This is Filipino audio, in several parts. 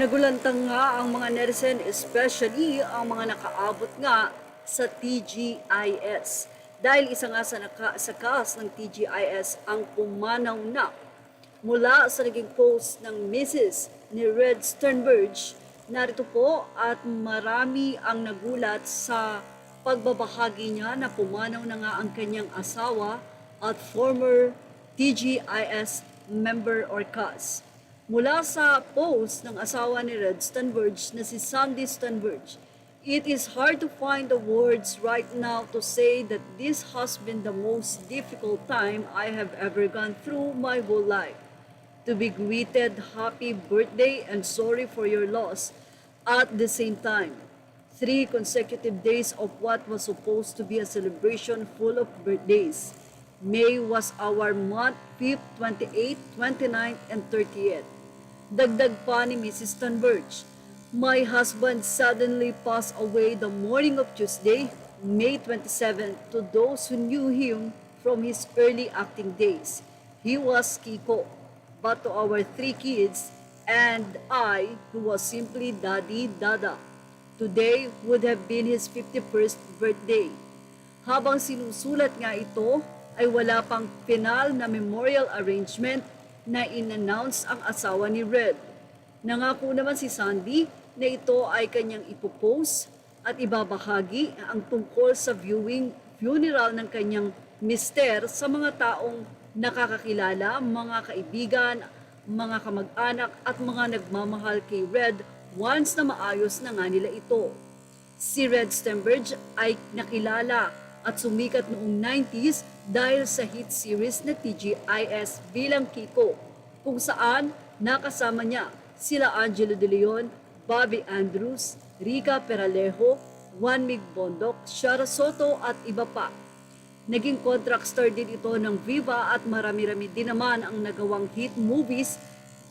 Nagulantang nga ang mga netizen, especially ang mga nakaabot nga sa TGIS. Dahil isa nga sa cast ng TGIS ang pumanaw na mula sa naging post ng Mrs. ni Red Sternberg. Narito po at marami ang nagulat sa pagbabahagi niya na pumanaw na nga ang kanyang asawa at former TGIS member or cast. Mula sa post ng asawa ni Red Sternberg na si Sandy Sternberg, it is hard to find the words right now to say that this has been the most difficult time I have ever gone through my whole life. To be greeted happy birthday and sorry for your loss at the same time. 3 consecutive days of what was supposed to be a celebration full of birthdays. May was our month 5th, 28th, 29th, and 30th. Dagdag pa ni Mrs. Sternberg, my husband suddenly passed away the morning of Tuesday, May 27th. To those who knew him from his early acting days, he was Kiko. But to our 3 kids and I, who was simply Daddy Dada, today would have been his 51st birthday. Habang sinusulat nga ito, ay wala pang final na memorial arrangement na in-announce ang asawa ni Red. Nangako naman si Sandy na ito ay kanyang ipopost at ibabahagi ang tungkol sa funeral ng kanyang mister sa mga taong nakakakilala, mga kaibigan, mga kamag-anak at mga nagmamahal kay Red once na maayos na nga nila ito. Si Red Sternberg ay nakilala at sumikat noong 90s dahil sa hit series na TGIS bilang Kiko, kung saan nakasama niya sila Angelo De Leon, Bobby Andrews, Rica Peralejo, Juan Mig Bondok, Shara Soto at iba pa. Naging contract star din ito ng Viva at marami-rami din naman ang nagawang hit movies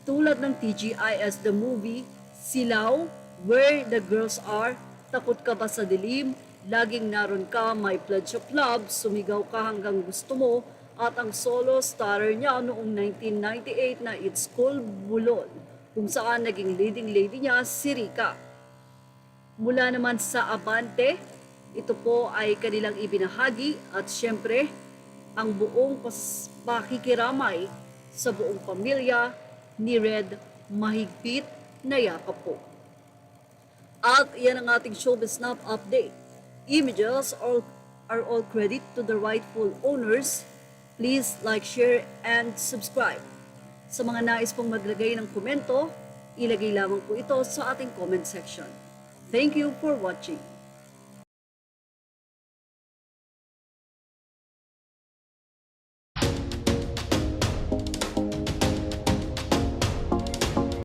tulad ng TGIS The Movie, Silaw, Where the Girls Are, Takot Ka Ba sa Dilim, Laging Naroon Ka, My Pledge of Love, Sumigaw Ka Hanggang Gusto Mo, at ang solo starrer niya noong 1998 na It's Cool Bulol, kung saan naging leading lady niya si Rica. Mula naman sa Abante, ito po ay kanilang ibinahagi at syempre ang buong pakikiramay sa buong pamilya ni Red, mahigpit na yakap po. At yan ang ating Showbiz Snap update. Images are all credit to the rightful owners. Please like, share, and subscribe. Sa mga nais pong maglagay ng komento, ilagay lamang po ito sa ating comment section. Thank you for watching.